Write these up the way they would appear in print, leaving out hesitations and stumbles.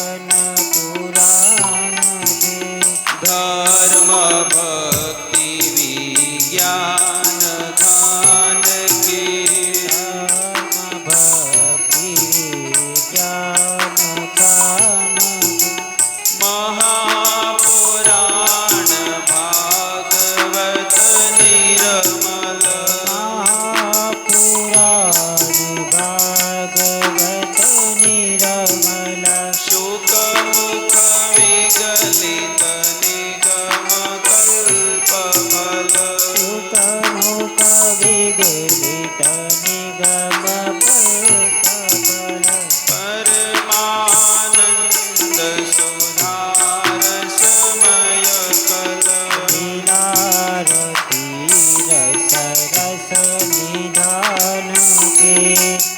पुराण के धर्म भक्ति विज्ञान ध्यान के धर्म भक्ति विज्ञान ध्यान के महापुराण भागवत निर्मल महापुराण भागवत निर्मल शुकमुख विगलित निगम कल्पफल शुकमुख विगलित निगम कल्पफल परमानंद सुधार समय कल लीलारती रस रस निधान के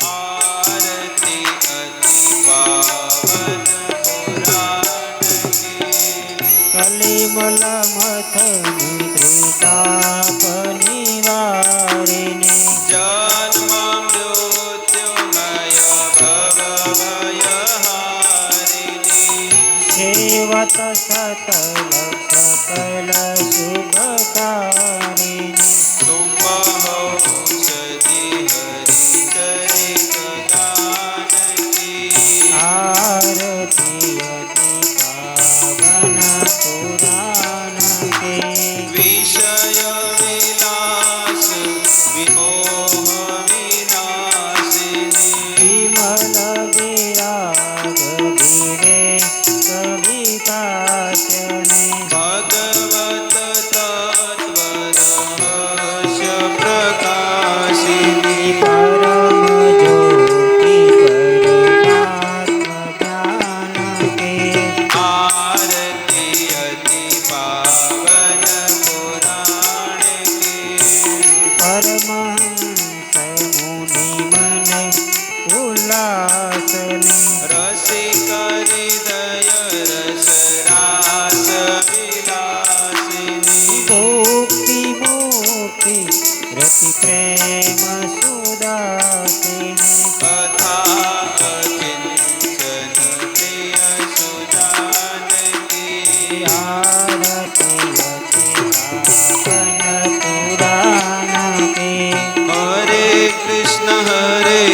आरती अति पावन पुराण के कलिमल मथनि त्रिताप निवारिणे जन्म मृत्युमय भव भयहारिणी सेवत सकल सकल शुभकारिणे तुम्बहौषधि हरिचरित गान की आरती अति पावन पुराण के विषय विलास विमोह विनाशिनी विमल विराग विवेक विकासने भगवत तत्व रहस्य प्रकाशिनी परम ज्योति परमात्म ज्ञान के आरती अति पावन पुराण के परमहंस मुनि मन उल्लासने रसिक हृदय रस रास विलासिनी भोक्ति मोक्ति रति प्रेम सुदासिने कथा अकिंचन प्रिय सुजानकी आरती अति पावन पुराण के हरे कृष्ण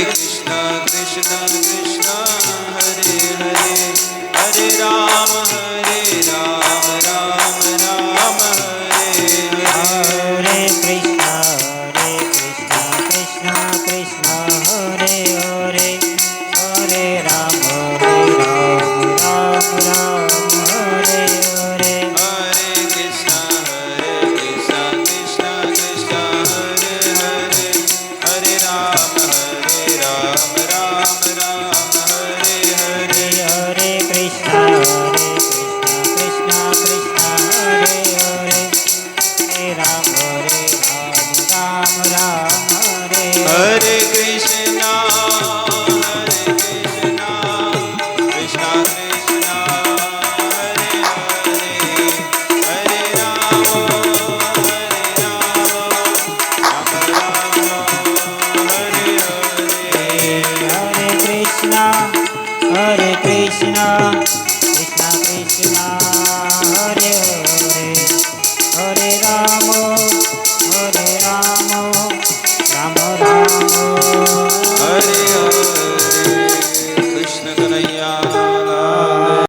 कृष्ण कृष्ण हरे हरे हरे राम